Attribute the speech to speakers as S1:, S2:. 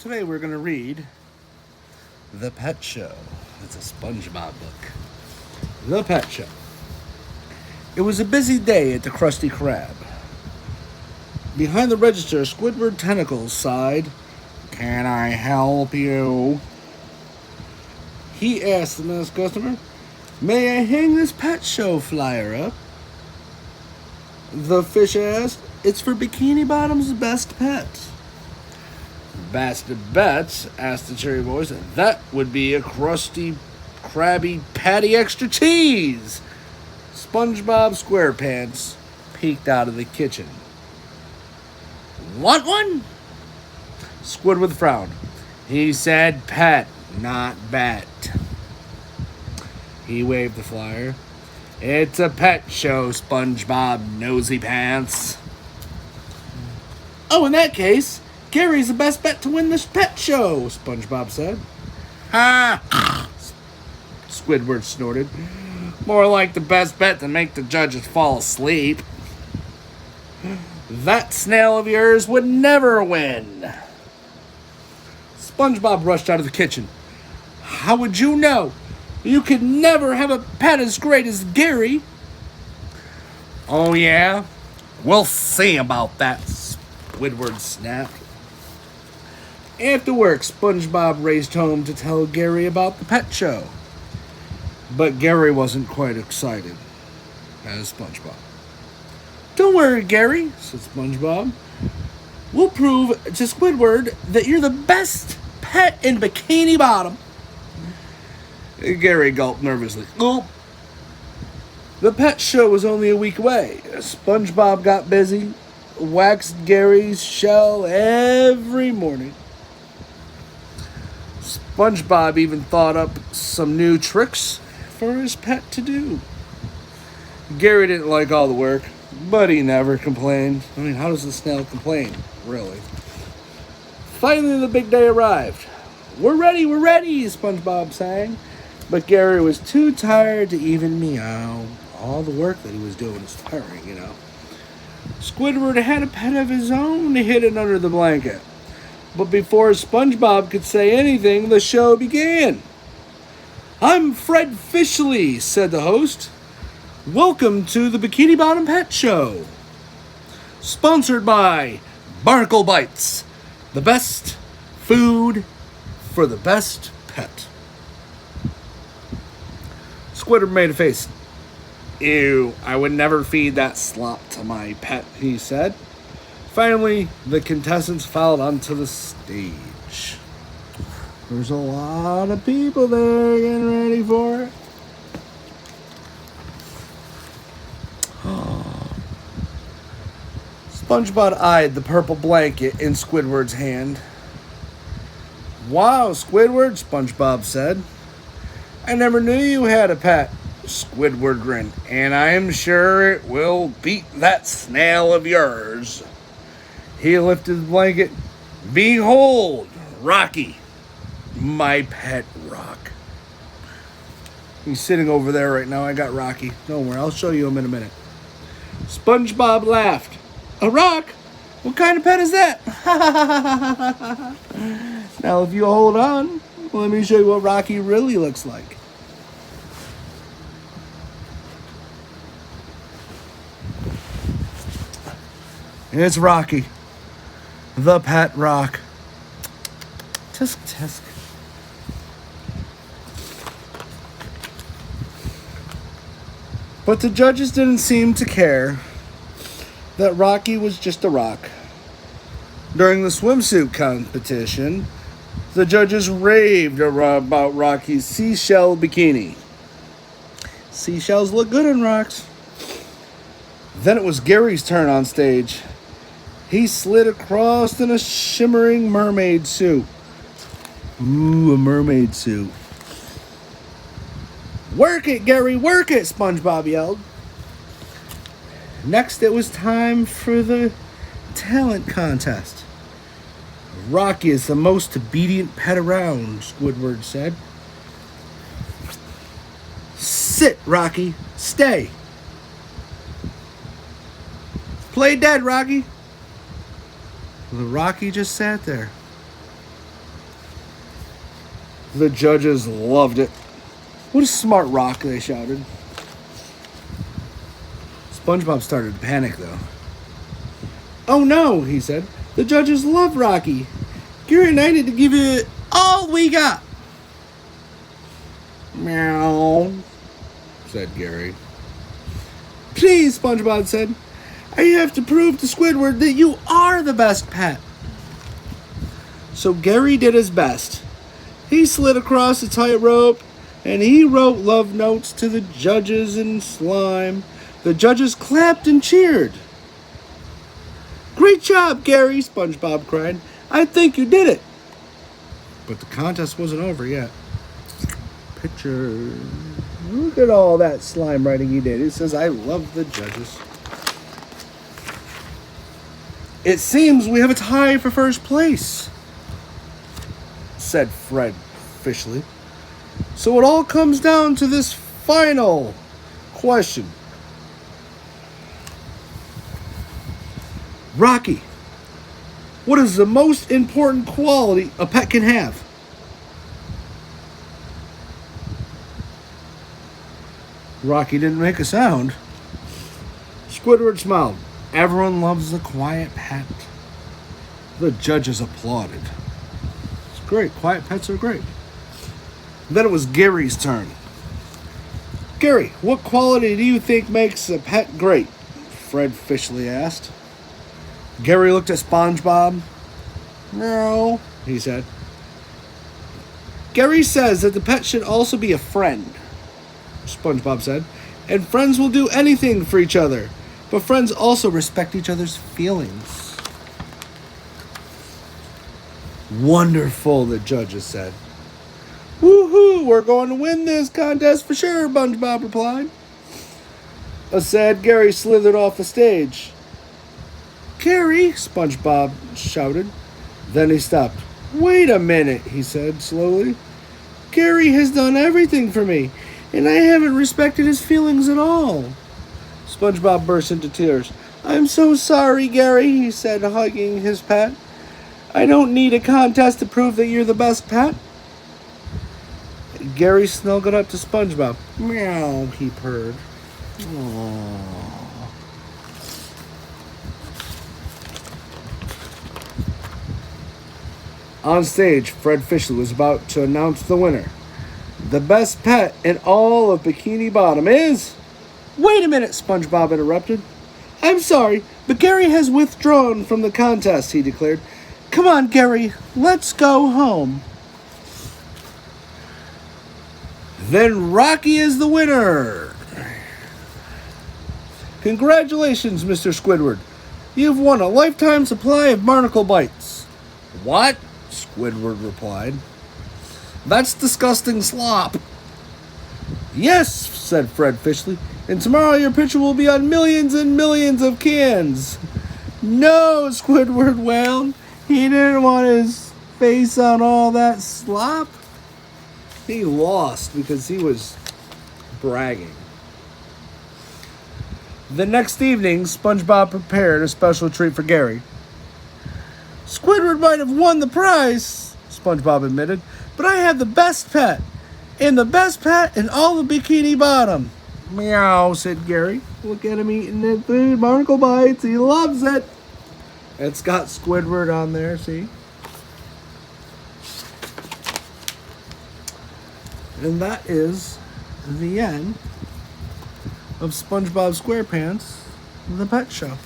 S1: Today we're going to read The Pet Show. It's a Spongebob book. The Pet Show. It was a busy day at the Krusty Krab. Behind the register, Squidward Tentacles sighed. "Can I help you?" He asked the next customer. "May I hang this Pet Show flyer up?" The fish asked. "It's for Bikini Bottom's best pet." "Best bets?" asked the cherry voice. "That would be a Krusty Krabby Patty Extra Cheese." SpongeBob SquarePants peeked out of the kitchen. "Want one?" Squidward frowned. "He said pet, not bet." He waved the flyer. "It's a pet show, SpongeBob Nosy Pants." "Oh, in that case, Gary's the best bet to win this pet show," SpongeBob said. "Ha!" Squidward snorted. "More like the best bet to make the judges fall asleep." "That snail of yours would never win." SpongeBob rushed out of the kitchen. "How would you know? You could never have a pet as great as Gary." "Oh, yeah? We'll see about that," Squidward snapped. After work, SpongeBob raced home to tell Gary about the pet show. But Gary wasn't quite excited as SpongeBob. "Don't worry, Gary," said SpongeBob. "We'll prove to Squidward that you're the best pet in Bikini Bottom." Gary gulped nervously. "Gulp." The pet show was only a week away. SpongeBob got busy, waxed Gary's shell every morning. SpongeBob even thought up some new tricks for his pet to do. Gary didn't like all the work, but he never complained. I mean, how does the snail complain, really? Finally, the big day arrived. We're ready, SpongeBob sang. But Gary was too tired to even meow. All the work that he was doing was tiring, you know. Squidward had a pet of his own hidden under the blanket. But before SpongeBob could say anything, the show began. "I'm Fred Fishley," said the host. "Welcome to the Bikini Bottom Pet Show. Sponsored by Barnacle Bites, the best food for the best pet." Squidward made a face. "Ew, I would never feed that slop to my pet," he said. Finally, the contestants filed onto the stage. There's a lot of people there getting ready for it. SpongeBob eyed the purple blanket in Squidward's hand. "Wow, Squidward," SpongeBob said. "I never knew you had a pet." Squidward grinned. "And I'm sure it will beat that snail of yours." He lifted the blanket. "Behold, Rocky, my pet rock." He's sitting over there right now. I got Rocky. Don't worry, I'll show you him in a minute. SpongeBob laughed. "A rock? What kind of pet is that?" "Now, if you hold on, let me show you what Rocky really looks like." It's Rocky, the pet rock. Tisk, tisk. But the judges didn't seem to care that Rocky was just a rock. During the swimsuit competition, the judges raved about Rocky's seashell bikini. Seashells look good on rocks. Then it was Gary's turn on stage. He slid across in a shimmering mermaid suit. Ooh, a mermaid suit. "Work it, Gary, work it," SpongeBob yelled. Next, it was time for the talent contest. "Rocky is the most obedient pet around," Squidward said. "Sit, Rocky. Stay. Play dead, Rocky." The Rocky just sat there. The judges loved it. What a smart rock, they shouted. SpongeBob started to panic, though. Oh no, he said. The judges love Rocky. Gary and I need to give it all we got. Meow, said Gary. Please, SpongeBob said. I have to prove to Squidward that you are the best pet. So Gary did his best. He slid across the tightrope, and he wrote love notes to the judges in slime. The judges clapped and cheered. Great job, Gary, SpongeBob cried. I think you did it. But the contest wasn't over yet. Picture. Look at all that slime writing he did. It says, I love the judges. It seems we have a tie for first place, said Fred officially. So it all comes down to this final question. Rocky, what is the most important quality a pet can have? Rocky didn't make a sound. Squidward smiled. Everyone loves the quiet pet. The judges applauded. It's great. Quiet pets are great. Then it was Gary's turn. Gary, what quality do you think makes a pet great? Fred officially asked. Gary looked at SpongeBob. No, he said. Gary says that the pet should also be a friend, SpongeBob said. And friends will do anything for each other. But friends also respect each other's feelings. Wonderful, the judges said. Woohoo, we're going to win this contest for sure, SpongeBob replied. A sad Gary slithered off the stage. Gary, SpongeBob shouted. Then he stopped. Wait a minute, he said slowly. Gary has done everything for me, and I haven't respected his feelings at all. SpongeBob burst into tears. I'm so sorry, Gary, he said, hugging his pet. I don't need a contest to prove that you're the best pet. Gary snuggled up to SpongeBob. Meow, he purred. Aww. On stage, Fred Fishley was about to announce the winner. The best pet in all of Bikini Bottom is... Wait a minute, SpongeBob interrupted. I'm sorry, but Gary has withdrawn from the contest, he declared. Come on, Gary, let's go home. Then Rocky is the winner. Congratulations, Mr. Squidward. You've won a lifetime supply of barnacle bites. What? Squidward replied. That's disgusting slop. Yes, said Fred Fishley. And tomorrow your picture will be on millions and millions of cans. No, Squidward wailed. He didn't want his face on all that slop. He lost because he was bragging. The next evening, SpongeBob prepared a special treat for Gary. Squidward might have won the prize, SpongeBob admitted, but I have the best pet. And the best pet in all of Bikini Bottom. Meow, said Gary. Look at him eating that food. Barnacle bites. He loves it. It's got Squidward on there, see? And that is the end of SpongeBob SquarePants, the pet show.